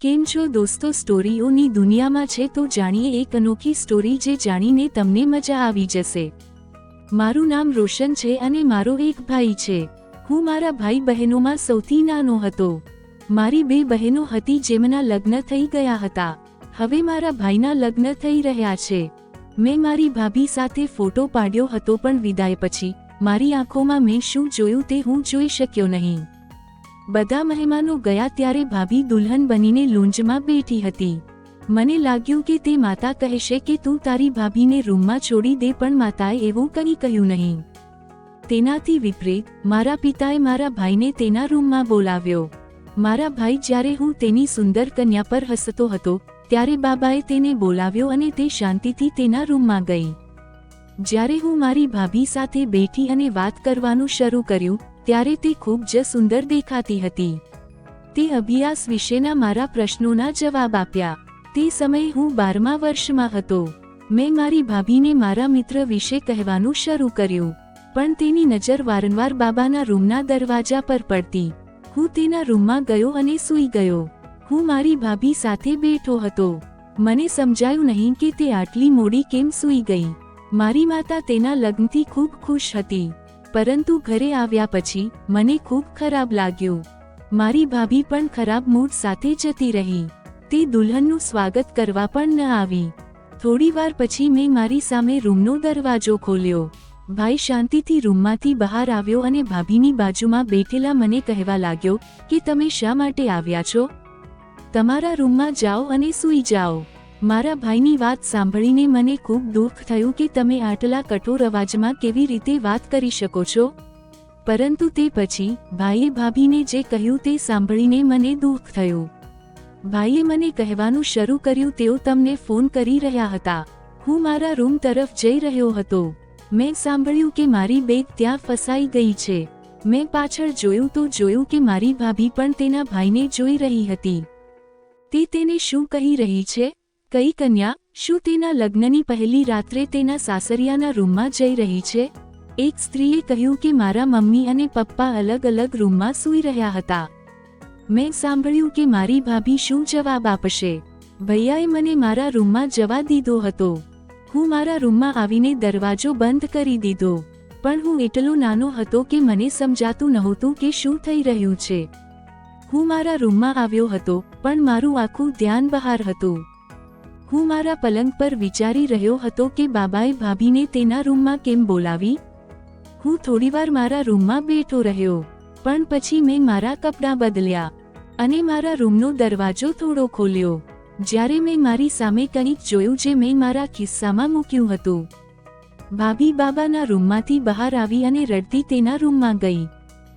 કેમ છો દોસ્તો, સ્ટોરીઓની દુનિયામાં છે તો જાણીએ એક અનોખી સ્ટોરી જે જાણીને તમને મજા આવી જશે। મારું નામ રોશન છે અને મારો એક ભાઈ છે। હું મારા ભાઈ બહેનોમાં સૌથી નાનો હતો। મારી બે બહેનો હતી જેમના લગ્ન થઈ ગયા હતા। હવે મારા ભાઈના લગ્ન થઈ રહ્યા છે। મેં મારી ભાભી સાથે ફોટો પાડ્યો હતો પણ વિદાય પછી મારી આંખોમાં મેં શું જોયું તે હું જોઈ શક્યો નહીં। બધા મહેમાનો ગયા ત્યારે ભાભી દુલ્હન બનીને લૂંજમાં બેઠી હતી। મને લાગ્યું કે તે માતા કહેશે કે તું તારી ભાભીને રૂમમાં છોડી દે, પણ માતાએ એવું કંઈ કહ્યું નહીં। તેનાથી વિપરીત મારા પિતાએ મારા ભાઈને તેના રૂમમાં બોલાવ્યો। મારા ભાઈ જ્યારે હું તેની સુંદર કન્યા પર હસતો હતો ત્યારે બાબાએ તેને બોલાવ્યો અને તે શાંતિથી તેના રૂમમાં ગઈ। જ્યારે હું મારી ભાભી સાથે બેઠી અને વાત કરવાનું શરૂ કર્યું ત્યારે તે ખૂબ જ સુંદર દેખાતી હતી। તે અભ્યાસ વિશેના મારા પ્રશ્નોના જવાબ આપ્યા। તે સમયે હું 12મા વર્ષમાં હતો। મેં મારી ભાભીને મારા મિત્ર વિશે કહેવાનું શરૂ કર્યું, પણ તેની નજર વારંવાર બાબાના રૂમના દરવાજા પર પડતી। હું તેના રૂમમાં ગયો અને સૂઈ ગયો। હું મારી ભાભી સાથે બેઠો હતો। મને સમજાયું નહીં કે તે આટલી મોડી કેમ સૂઈ ગઈ। મારી માતા તેના લગ્નથી ખૂબ ખુશ હતી, પરંતુ ઘરે આવ્યા પછી મને ખૂબ ખરાબ લાગ્યું। મારી ભાભી પણ ખરાબ મૂડ સાથે જતી રહી। તે દુલ્હનનું સ્વાગત કરવા પણ ન આવી। થોડી વાર પછી મેં મારી સામે રૂમનો દરવાજો ખોલ્યો। ભાઈ શાંતિથી રૂમમાંથી બહાર આવ્યો અને ભાભીની બાજુમાં બેઠેલા મને કહેવા લાગ્યો કે તમે શા માટે આવ્યા છો? તમારા રૂમમાં જાઓ અને સૂઈ જાઓ। મારા ભાઈની વાત સાંભળીને મને ખૂબ દુઃખ થયું કે તમે આટલા કઠોર અવાજમાં કેવી રીતે વાત કરી શકો છો? પરંતુ તે પછી ભાઈએ ભાભીને જે કહ્યું તે સાંભળીને મને દુઃખ થયું। ભાઈએ મને કહેવાનું શરૂ કર્યું તેઓ તમને ફોન કરી રહ્યા હતા। હું મારા રૂમ તરફ જઈ રહ્યો હતો। મેં સાંભળ્યું કે મારી બેગ ત્યાં ફસાઈ ગઈ છે। મેં પાછળ જોયું તો જોયું કે મારી ભાભી પણ તેના ભાઈને જોઈ રહી હતી। તે તેને શું કહી રહી છે? કઈ કન્યા શું તેના લગ્નની પહેલી રાત્રે તેના સાસરિયાના રૂમમાં જઈ રહી છે? એક સ્ત્રીએ કહ્યું કે મારા મમ્મી અને પપ્પા અલગ અલગ રૂમમાં સૂઈ રહ્યા હતા। મેં સાંભળ્યું કે મારી ભાભી શું જવાબ આપશે। ભૈયાએ મને મારા રૂમમાં જવા દીધો હતો। હું મારા રૂમમાં આવીને દરવાજો બંધ કરી દીધો, પણ હું એટલો નાનો હતો કે મને સમજાતું નહોતું કે શું થઈ રહ્યું છે। હું મારા રૂમમાં આવ્યો હતો પણ મારું આખું ધ્યાન બહાર હતું। હું મારા પલંગ પર વિચારી રહ્યો હતો કે બાબાએ ભાભીને તેના રૂમમાં કેમ બોલાવી। હું થોડીવાર મારા રૂમમાં બેઠો રહ્યો, પણ પછી મેં મારા કપડાં બદલ્યા અને મારા રૂમનો દરવાજો થોડો ખોલ્યો। જ્યારે મેં મારી સામે કંઈક જોયું જે મેં મારા ખિસ્સામાં મૂક્યું હતું। ભાભી બાબાના રૂમમાંથી બહાર આવી અને રડતી તેના રૂમમાં ગઈ।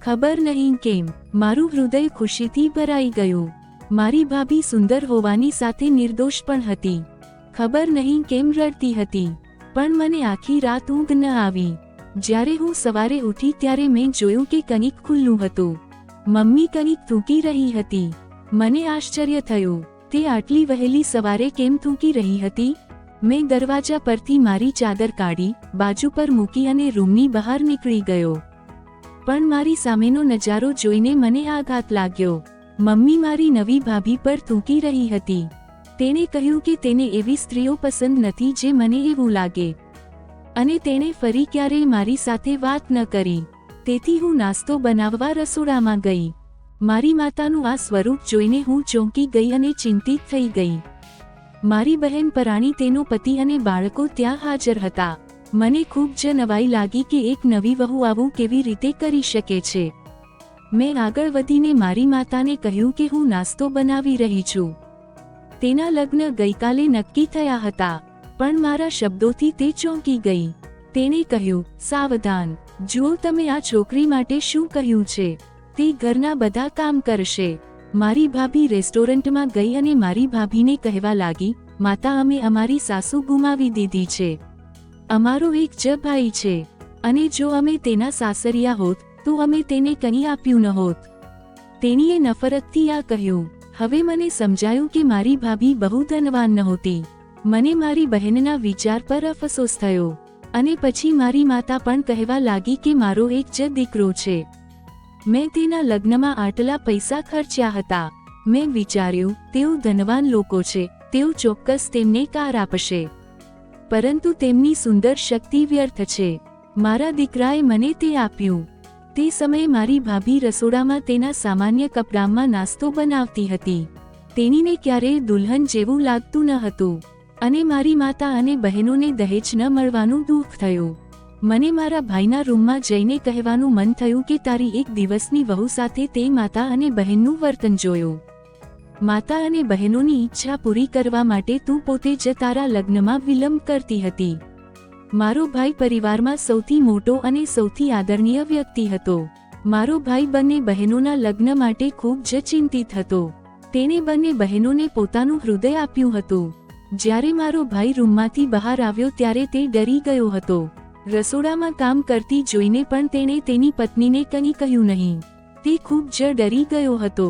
ખબર નહીં કેમ મારું હૃદય ખુશીથી ભરાઈ ગયું। મારી ભાભી સુંદર હોવાની સાથે નિર્દોષ પણ હતી। ખબર નહીં કેમ રડતી હતી, પણ મને આખી રાત ઊંઘ ન આવી। જ્યારે હું સવારે ઉઠી ત્યારે મેં જોયું કે કંઈક ખુલ્લું હતું। મમ્મી કંઈક થૂંકી રહી હતી। મને આશ્ચર્ય થયું, તે આટલી વહેલી સવારે કેમ થૂંકી રહી હતી? મેં દરવાજા પરથી મારી ચાદર કાઢી બાજુ પર મૂકી અને રૂમની બહાર નીકળી ગયો, પણ મારી સામેનો નજારો જોઈને મને આઘાત લાગ્યો। મમ્મી મારી નવી ભાભી પર થૂંકી રહી હતી। તેણે કહ્યું કે તેને એવી સ્ત્રીઓ પસંદ નથી જે મને એવું લાગે, અને તેણે ફરી ક્યારેય મારી સાથે વાત ન કરી। તેથી હું નાસ્તો બનાવવા રસોડામાં ગઈ। મારી માતાનું આ સ્વરૂપ જોઈને હું ચોંકી ગઈ અને ચિંતિત થઈ ગઈ। મારી બહેન પરાણી, તેનો પતિ અને બાળકો ત્યાં હાજર હતા। મને ખૂબ જ નવાઈ લાગી કે એક નવી વહુ આવું કેવી રીતે કરી શકે છે। મેં આગળ વધીને મારી માતાને કહ્યું કે હું નાસ્તો બનાવી રહી છું। તેના લગ્ન ગઈકાલે નક્કી થયા હતા, પણ મારા શબ્દોથી તે ચોંકી ગઈ। તેણે કહ્યું, સાવધાન, જુઓ તમે આ છોકરી માટે શું કહ્યું છે। તે ઘરના બધા કામ કરશે। મારી ભાભી રેસ્ટોરન્ટમાં ગઈ અને મારી ભાભીને કહેવા લાગી, માતા, અમે અમારી સાસુ ગુમાવી દીધી છે। અમારો એક જ ભાઈ છે, અને જો અમે તેના સાસરિયા હોત તો અમે તેને કંઈ આપ્યું ન હોત। તેણીએ નફરતથી આ કહ્યું। હવે મને સમજાયું કે મારી ભાભી બહુ ધનવાન નહોતી। મને મારી બહેનના વિચાર પર અફસોસ થયો, અને પછી મારી માતા પણ કહેવા લાગી કે મારો એક જ દીકરો છે। મેં તેના લગ્નમાં આટલા પૈસા ખર્ચ્યા હતા, મેં વિચાર્યું, તેઓ ધનવાન લોકો છે, તેઓ ચોક્કસ તેમને કાર આપશે, પરંતુ તેમની સુંદર શક્તિ વ્યર્થ છે. મારા દીકરાએ મને તે આપ્યું. તે સમયે મારી ભાભી રસોડામાં તેના સામાન્ય કપડામાં નાસ્તો બનાવતી હતી. તેણીને ક્યારેય દુલ્હન જેવું લાગતું ન હતું, અને મારી માતા અને બહેનોને દહેજ ન મળવાનું દુઃખ થયું. મને મારા ભાઈના રૂમમાં જઈને કહેવાનું મન થયું કે તારી એક દિવસની વહુ સાથે તે માતા અને બહેનનું વર્તન જોયું. માતા અને બહેનોની ઈચ્છા પૂરી કરવા માટે તું પોતે જ તારા લગ્નમાં વિલંબ કરતી હતી. મારો ભાઈ પરિવારમાં સૌથી મોટો અને સૌથી આદરણીય વ્યક્તિ હતો. મારો ભાઈ બંને બહેનોના લગ્ન માટે ખૂબ જ ચિંતિત હતો. તેણે બંને બહેનોને પોતાનું હૃદય આપ્યું હતું. જ્યારે મારો ભાઈ રૂમમાંથી બહાર આવ્યો ત્યારે તે ડરી ગયો હતો. રસોડામાં કામ કરતી જોઈને પણ તેણે તેની પત્નીને કંઈ કહ્યું નહીં. તે ખૂબ જ ડરી ગયો હતો.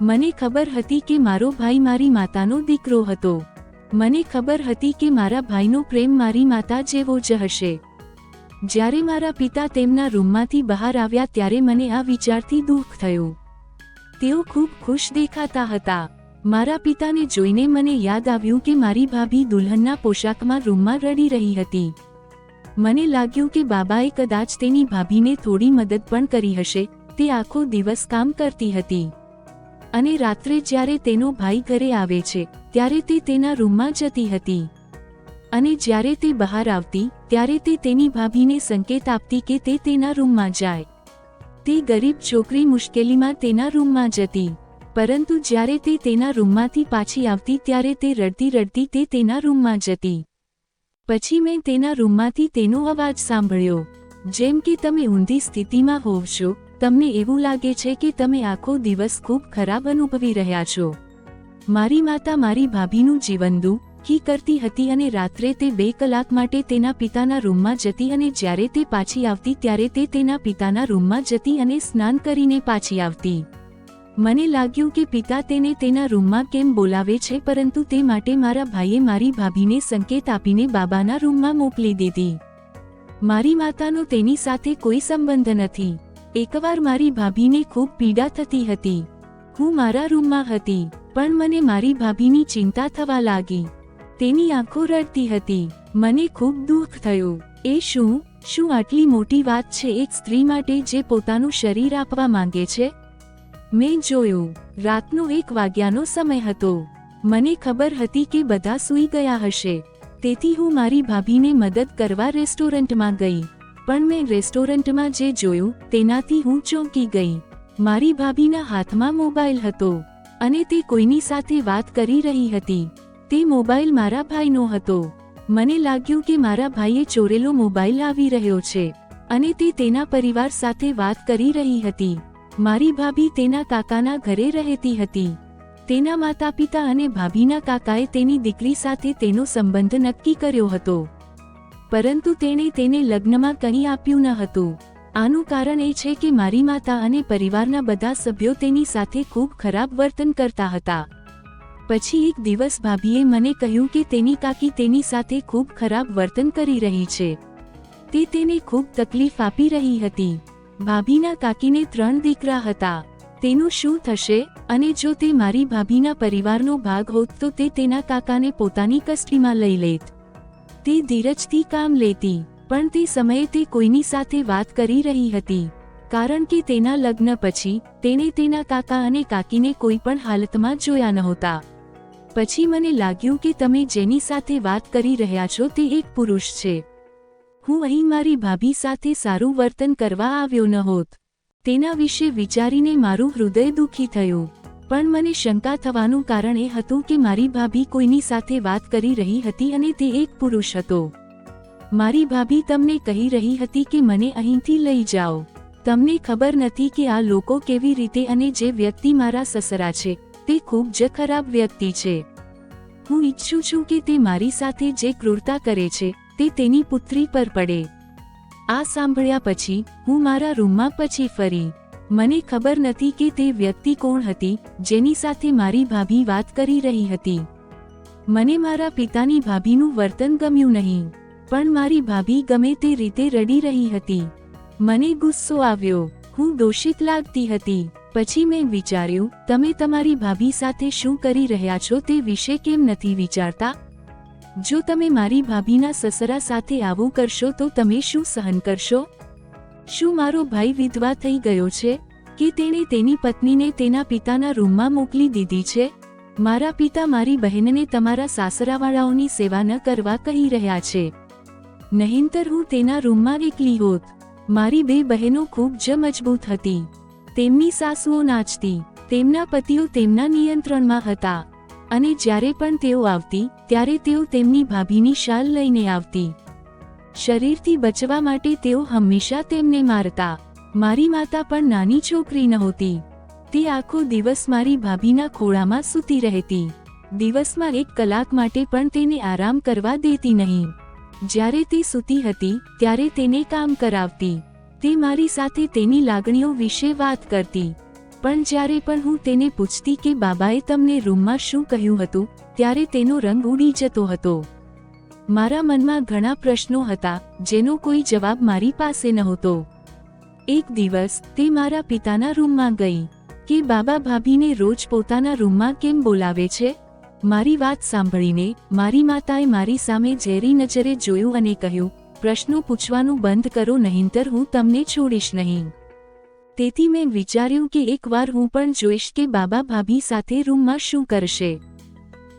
મને ખબર હતી કે મારો ભાઈ મારી માતાનો દીકરો હતો. મને ખબર હતી કે મારા ભાઈનો પ્રેમ મારી માતા જેવો જ હશે. જ્યારે મારા પિતા તેમના રૂમમાંથી બહાર આવ્યા ત્યારે મને આ વિચારથી દુઃખ થયું. તેઓ ખૂબ ખુશ દેખાતા હતા. મારા પિતાને જોઈને મને યાદ આવ્યું કે મારી ભાભી દુલ્હનના પોશાકમાં રૂમમાં રડી રહી હતી. મને લાગ્યું કે બાબાએ કદાચ તેની ભાભીને થોડી મદદ પણ કરી હશે. તે આખો દિવસ કામ કરતી હતી, અને રાત્રે જ્યારે તેનો ભાઈ ઘરે આવે છે ત્યારે તે તેના રૂમમાં જતી હતી, અને જ્યારે તે બહાર આવતી ત્યારે તે તેની ભાભીને સંકેત આપતી કે તે તેના રૂમમાં જાય. તે ગરીબ છોકરી મુશ્કેલીમાં તેના રૂમમાં જતી, પરંતુ જ્યારે તે તેના રૂમમાંથી પાછી આવતી ત્યારે તે રડતી રડતી તે તેના રૂમમાં જતી. પછી મેં તેના રૂમમાંથી તેનો અવાજ સાંભળ્યો, જેમ કે તમે ઊંધી સ્થિતિમાં હોવ છો, તમને એવું લાગે છે કે તમે આખો દિવસ ખૂબ ખરાબ અનુભવી રહ્યા છો. મારી માતા મારી ભાભીનું જીવન દુઃખી કરતી હતી અને રાત્રે તે 2 કલાક માટે તેના પિતાના રૂમમાં જતી, અને જ્યારે તે પાછી આવતી ત્યારે તે તેના પિતાના રૂમમાં જતી અને સ્નાન કરીને પાછી આવતી. મને લાગ્યું કે પિતા તેને તેના રૂમમાં કેમ બોલાવે છે, પરંતુ તે માટે મારા ભાઈએ મારી ભાભીને સંકેત આપીને બાબાના રૂમમાં મોકલી દીધી. મારી માતાનો તેની સાથે કોઈ સંબંધ નથી. એકવાર મારી ભાભીને ખૂબ પીડા થતી હતી. હું મારા રૂમમાં હતી, પણ મને મારી ભાભીની ચિંતા થવા લાગી. તેની આંખો રડતી હતી. મને ખૂબ દુઃખ થયું. એ શું આટલી મોટી વાત છે એક સ્ત્રી માટે જે પોતાનું શરીર આપવા માંગે છે? મેં જોયું. રાતનો 1 વાગ્યાનો સમય હતો. મને ખબર હતી કે બધા સૂઈ ગયા હશે, તેથી હું મારી ભાભીને મદદ કરવા રેસ્ટોરન્ટમાં ગઈ. પણ મેં રેસ્ટોરન્ટમાં જે જોયું તેનાથી હું ચોંકી ગઈ. મારી ભાભીના હાથમાં મોબાઈલ હતો, અને તે કોઈની સાથે વાત કરી રહી હતી. તે મોબાઈલ મારા ભાઈનો હતો. મને લાગ્યું કે મારા ભાઈએ ચોરેલો મોબાઈલ આવી રહ્યો છે, અને તે તેના પરિવાર સાથે વાત કરી રહી હતી. મારી ભાભી તેના કાકાના ઘરે રહેતી હતી. તેના માતા પિતા અને ભાભીના કાકાએ તેની દીકરી સાથે તેનો સંબંધ નક્કી કર્યો હતો, પરંતુ તેણે તેને લગ્નમાં કંઈ આપ્યું ન હતું. આનું કારણ એ છે કે મારી માતા અને પરિવારના બધા સભ્યો તેની સાથે ખૂબ ખરાબ વર્તન કરતા હતા. પછી એક દિવસ ભાભીએ મને કહ્યું કે તેની કાકી તેની સાથે ખૂબ ખરાબ વર્તન કરી રહી છે. તે તેને ખૂબ તકલીફ આપી રહી હતી. ભાભીના કાકીને 3 દીકરા હતા. તેનું શું થશે? અને જો તે મારી ભાભીના પરિવારનો ભાગ હોત તો તે તેના કાકાને પોતાની કસ્ટડીમાં લઈ લેત. તે ધીરજથી કામ લેતી, પણ તે સમયે તે કોઈની સાથે વાત કરી રહી હતી, કારણ કે તેના લગ્ન પછી તેણે તેના કાકા અને કાકીને કોઈ પણ હાલતમાં જોયા નહોતા. પછી મને લાગ્યું કે તમે જેની સાથે વાત કરી રહ્યા છો તે એક પુરુષ છે. હું અહીં મારી ભાભી સાથે સારું વર્તન કરવા આવ્યો નહોત. તેના વિશે વિચારીને મારું હૃદય દુઃખી થયું. પણ મને શંકા થવાનું કારણ એ હતું કે મારી ભાભી કોઈની સાથે વાત કરી રહી હતી અને તે એક પુરુષ હતો. મારી ભાભી તમને કહી રહી હતી કે મને અહીંથી લઈ જાઓ. તમને ખબર નથી કે આ લોકો કેવી રીતે, અને જે વ્યક્તિ મારા સસરા છે તે ખૂબ જ ખરાબ વ્યક્તિ છે. હું ઈચ્છું છું કે તે મારી સાથે જે ક્રૂરતા કરે છે તે તેની પુત્રી પર પડે. આ સાંભળ્યા પછી હું મારા રૂમમાં પછી ફરી. મને ખબર નથી કે તે વ્યક્તિ કોણ હતી જેની સાથે મારી ભાભી વાત કરી રહી હતી. મને મારા પિતાની ભાભીનું વર્તન ગમ્યું નહીં, પણ મારી ભાભી ગમે તે રીતે રડી રહી હતી. મને ગુસ્સો આવ્યો. હું દોષિત લાગતી હતી. પછી મેં વિચાર્યું, તમે તમારી ભાભી સાથે શું કરી રહ્યા છો તે વિશે કેમ નથી વિચારતા? જો તમે મારી ભાભીના સસરા સાથે આવું કરશો તો તમે શું સહન કરશો? શું મારો ભાઈ વિધવા થઈ ગયો છે કે તેણે તેની પત્નીને તેના પિતાના રૂમમાં મોકલી દીધી છે? મારા પિતા મારી બહેનને તમારા સાસરાવાળાઓની સેવા ન કરવા કહી રહ્યા છે. નહીંતર હું તેના રૂમમાં એકલી હોત. મારી 2 બહેનો ખૂબ જ મજબૂત હતી. તેમની સાસુઓ નાચતી, તેમના પતિઓ તેમના નિયંત્રણમાં હતા, અને જ્યારે પણ તેઓ આવતી ત્યારે તેઓ તેમની ભાભીની શાલ લઈને આવતી. શરીરથી બચવા માટે તેઓ હંમેશા તેમને મારતા. મારી માતા પણ નાની છોકરી નહોતી. તે આખો દિવસ મારી ભાભીના ખોળામાં સૂતી રહેતી. દિવસમાં 1 કલાક માટે પણ તેને આરામ કરવા દેતી નહીં. જ્યારે તે સૂતી હતી ત્યારે તેને કામ કરાવતી. તે મારી સાથે તેની લાગણીઓ વિશે વાત કરતી. પણ જ્યારે પણ હું તેને પૂછતી કે બાબાએ તમને રૂમમાં શું કહ્યું હતું, ત્યારે તેનો રંગ ઉડી જતો હતો. મારા મનમાં ઘણા પ્રશ્નો હતા જેનો કોઈ જવાબ મારી પાસે નહોતો. એક દિવસ તે મારા પિતાના રૂમમાં ગઈ કે બાબા ભાભીને રોજ પોતાના રૂમમાં કેમ બોલાવે છે? મારી વાત સાંભળીને મારી માતાએ મારી સામે ઝેરી નજરે જોયું અને કહ્યું, પ્રશ્નો પૂછવાનું બંધ કરો, નહીંતર હું તમને છોડીશ નહીં. તેથી મેં વિચાર્યું કે એકવાર હું પણ જોઈશ કે બાબા ભાભી સાથે રૂમમાં શું કરશે.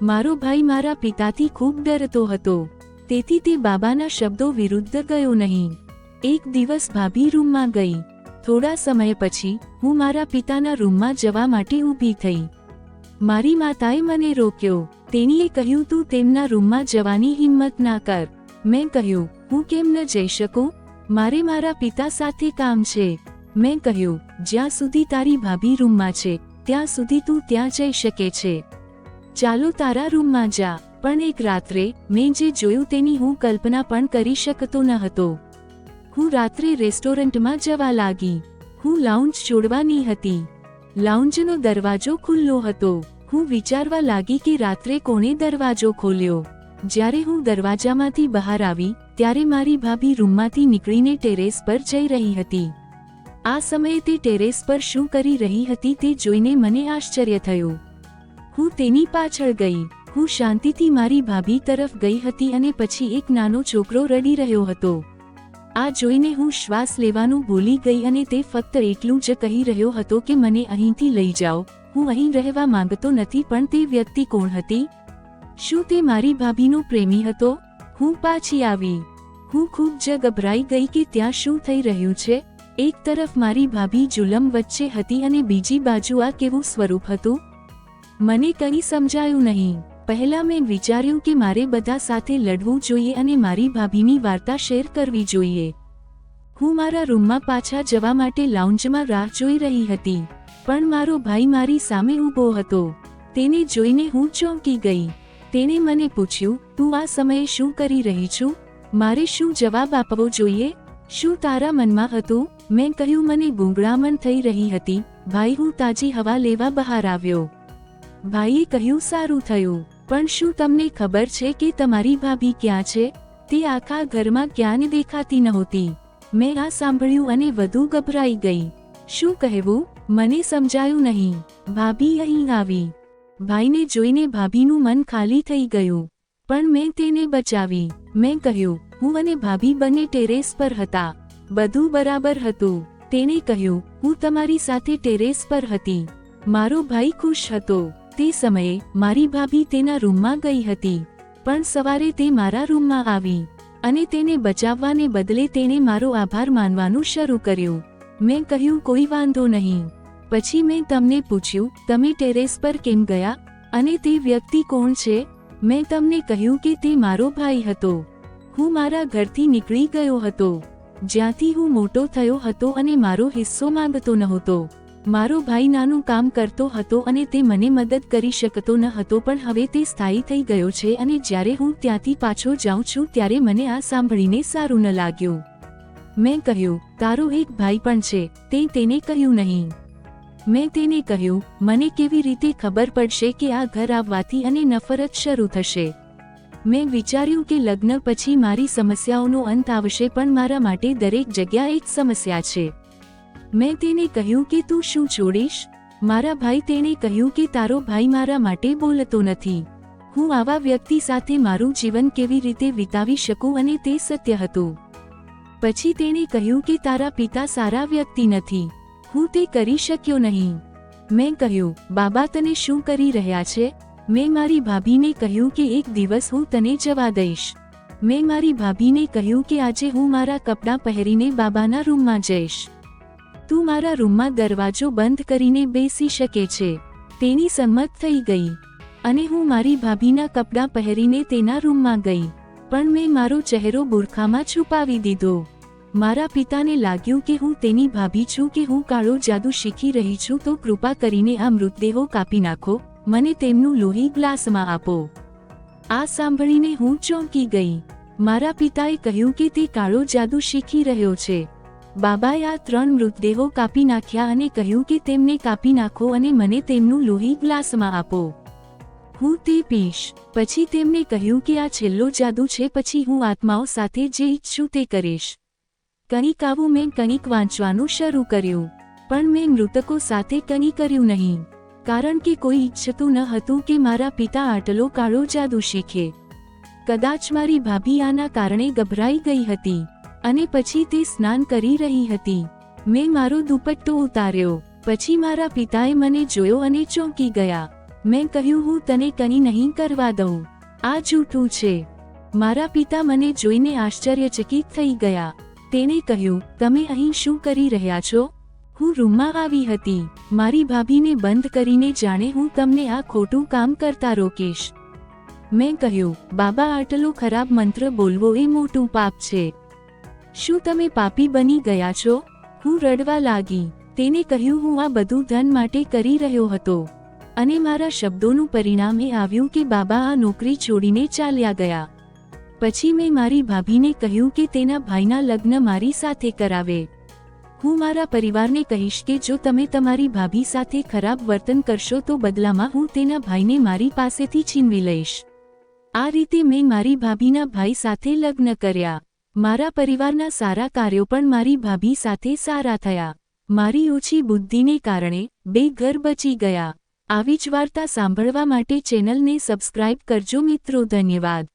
મારો ભાઈ મારા પિતાથી ખૂબ ડરતો હતો, તેથી તે બાબાના શબ્દો વિરુદ્ધ ગયો નહીં. એક દિવસ ભાભી રૂમમાં ગઈ. થોડા સમય પછી હું મારા પિતાના રૂમમાં જવા માટે ઊભી થઈ. મારી માતાએ મને રોક્યો. તેણીએ કહ્યું, તું તેમના રૂમમાં જવાની હિંમત ના કર. મેં કહ્યું, હું કેમ ન જઈ શકું? મારે મારા પિતા સાથે કામ છે. મેં કહ્યું, જ્યાં સુધી તારી ભાભી રૂમમાં છે ત્યાં સુધી તું ત્યાં જઈ શકે છે. ચાલો તારા રૂમમાં જા. પણ એક રાત્રે મેં જે જોયું તેની હું કલ્પના પણ કરી શકતો ન હતો. હું રાત્રે રેસ્ટોરન્ટમાં જવા લાગી. હું લાઉન્જ છોડવાની હતી. લાઉન્જનો દરવાજો ખુલ્લો હતો. હું વિચારવા લાગી કે રાત્રે કોણે દરવાજો ખોલ્યો. જ્યારે હું દરવાજામાંથી બહાર આવી ત્યારે મારી ભાભી રૂમમાંથી નીકળીને ટેરેસ પર જઈ રહી હતી. આ સમયે તે ટેરેસ પર શું કરી રહી હતી તે જોઈને મને આશ્ચર્ય થયું. હું તેની પાછળ ગઈ. હું શાંતિથી મારી ભાભી તરફ ગઈ હતી અને પછી એક નાનો છોકરો રડી રહ્યો હતો. આ જોઈને હું શ્વાસ લેવાનું ભૂલી ગઈ અને તે ફક્ત એટલું જ કહી રહ્યો હતો કે મને અહીંથી લઈ જાઓ, હું અહીં રહેવા માંગતો નથી. પણ તે વ્યક્તિ કોણ હતી? શું તે મારી ભાભીનો પ્રેમી હતો? હું પાછી આવી. હું ખૂબ જ ગભરાઈ ગઈ કે ત્યાં શું થઈ રહ્યું છે. એક તરફ મારી ભાભી જુલમ વચ્ચે હતી અને બીજી બાજુ આ કેવું સ્વરૂપ હતું? મને કંઈ સમજાયું નહીં. પહેલા મેં વિચાર્યું કે મારે બધા સાથે લડવું જોઈએ અને મારી ભાભીની વાર્તા શેર કરવી જોઈએ. હું મારા રૂમમાં પાછા જવા માટે લાઉન્જમાં રાહ જોઈ રહી હતી. પણ મારો ભાઈ મારી સામે ઊભો હતો. તેને જોઈને હું ચોંકી ગઈ. તેણે મને પૂછ્યું, તું આ સમયે શું કરી રહી છું? મારે શું જવાબ આપવો જોઈએ? શું તારા મનમાં હતું? મેં કહ્યું, મને ગૂંગળામણ થઈ રહી હતી. ભાઈ, હું તાજી હવા લેવા બહાર આવ્યો. ભાઈએ કહ્યું, સારું થયું. પણ શું તમને ખબર છે કે તમારી ભાભી ક્યાં છે? તે આખા ઘરમાં ક્યાંય દેખાતી નહોતી. મેં આ સાંભળ્યું અને વધુ ગભરાઈ ગઈ. શું કહેવું? મને સમજાયું નહીં. ભાભી અહીં આવી. ભાઈને જોઈને ભાભીનું મન ખાલી થઈ ગયું. પણ મેં તેને બચાવી. મેં કહ્યું, હું અને ભાભી બંને ટેરેસ પર હતા. બધું બરાબર હતું. તેણે કહ્યું, હું તમારી સાથે ટેરેસ પર હતી. મારો ભાઈ ખુશ હતો. તે સમયે મારી ભાભી તેના રૂમમાં ગઈ હતી. પણ સવારે તે મારા રૂમમાં આવી અને તેને બચાવવાને બદલે તેણે મારો આભાર માનવાનું શરૂ કર્યું. મેં કહ્યું, કોઈ વાંધો નહીં. પછી મેં તમને પૂછ્યું, તમે ટેરેસ પર કેમ ગયા અને તે વ્યક્તિ કોણ છે? મેં તમને કહ્યું કે તે મારો ભાઈ હતો. હું મારા ઘરથી નીકળી ગયો હતો, જ્યાંથી હું મોટો થયો હતો અને મારો હિસ્સો માંગતો નહોતો. મારો ભાઈ નાનું કામ કરતો હતો અને તે મને મદદ કરી શકતો ન હતો. પણ હવે તે સ્થાયી થઈ ગયો છે અને જ્યારે હું ત્યાંથી પાછો જાઉં છું ત્યારે મને આ સાંભળીને સારું ન લાગ્યું. મેં કહ્યું, તારો એક ભાઈ પણ છે. તે તેને કહ્યું નહીં. મેં તેને કહ્યું, મને કેવી રીતે ખબર પડશે કે આ ઘર આવવાથી અને નફરત શરૂ થશે? મેં વિચાર્યું કે લગ્ન પછી મારી સમસ્યાઓનો અંત આવશે, પણ મારા માટે દરેક જગ્યા એક સમસ્યા છે. મેં તેને કહ્યું કે તું શું છોડીશ? મારા ભાઈ તેણે કહ્યું કે તારો ભાઈ મારા માટે બોલતો નથી. હું આવા વ્યક્તિ સાથે મારું જીવન કેવી રીતે વિતાવી શકું? અને તે સત્ય હતું. પછી તેણે કહ્યું કે તારા પિતા સારા વ્યક્તિ નથી. હું તે કરી શક્યો નહીં. મેં કહ્યું, બાબા તને શું કરી રહ્યા છે? મેં મારી ભાભીને કહ્યું કે એક દિવસ હું તને જવા દઈશ. મેં મારી ભાભીને કહ્યું કે આજે હું મારા કપડાં પહેરીને બાબાના રૂમમાં જઈશ. તું મારા રૂમમાં દરવાજો બંધ કરીને બેસી શકે છે. તેની સંમત થઈ ગઈ અને હું મારી ભાભીના કપડાં પહેરીને તેના રૂમમાં ગઈ. પણ મેં મારો ચહેરો બુરખામાં છુપાવી દીધો. મારા પિતાને લાગ્યું કે હું તેની ભાભી છું, કે હું કાળો જાદુ શીખી રહી છું. તો કૃપા કરીને આ મૃતદેહો કાપી નાખો, મને તેમનું લોહી ગ્લાસમાં આપો. આ સાંભળીને હું ચોંકી ગઈ. મારા પિતાએ કહ્યું કે તે કાળો જાદુ શીખી રહ્યો છે. બાબાએ આ 3 મૃતદેહો કાપી નાખ્યા અને કહ્યું કે તેમને કાપી નાખો અને મને તેમનું લોહી ગ્લાસમાં આપો. હું તે પીશ. પછી તેમણે કહ્યું કે આ છેલ્લો જાદુ છે. પછી હું આત્માઓ સાથે જે ઈચ્છું તે કરીશ. કંઈક આવું મેં કંઈક વાંચવાનું શરૂ કર્યું. પણ મેં મૃતકો સાથે કંઈ કર્યું નહીં, કારણ કે કોઈ ઈચ્છતું ન હતું કે મારા પિતા આટલો કાળો જાદુ શીખે. કદાચ મારી ભાભી આના કારણે ગભરાઈ ગઈ હતી અને પછી તે સ્નાન કરી રહી હતી. મેં મારો દુપટ્ટો ઉતાર્યો. પછી મારા પિતાએ મને જોયો અને ચોંકી ગયા. મેં કહ્યું, હું તને કંઈ નહીં કરવા દઉં. આ જૂઠું છે. મારા પિતા મને જોઈને આશ્ચર્યચકિત થઈ ગયા. તેણે કહ્યું, તમે અહીં શું કરી રહ્યા છો? હું રૂમમાં આવી હતી. મારી ભાભીને બંધ કરીને જાણે હું તમને આ ખોટું કામ કરતા રોકીશ. મેં કહ્યું, બાબા આટલો ખરાબ મંત્ર બોલવો એ મોટું પાપ છે. શું તમે પાપી બની ગયા છો? હું રડવા લાગી. તેને કહ્યું, હું આ બધું ધન માટે કરી રહ્યો હતો અને મારા શબ્દોનું પરિણામ એ આવ્યું કે બાબા આ નોકરી છોડીને ચાલ્યા ગયા. પછી મેં મારી ભાભીને કહ્યું કે તેના ભાઈના લગ્ન મારી સાથે કરાવે. હું મારા પરિવારને કહીશ કે જો તમે તમારી ભાભી સાથે ખરાબ વર્તન કરશો તો બદલામાં હું તેના ભાઈને મારી પાસેથી છીનવી લઈશ. આ રીતે મેં મારી ભાભીના ભાઈ સાથે લગ્ન કર્યા. મારા પરિવારના સારા કાર્યો પણ મારી ભાભી સાથે સારા થયા. મારી ઓછી બુદ્ધિને કારણે 2 ઘર બચી ગયા. આવી જ વાર્તા સાંભળવા માટે ચેનલને સબસ્ક્રાઇબ કરજો મિત્રો. ધન્યવાદ.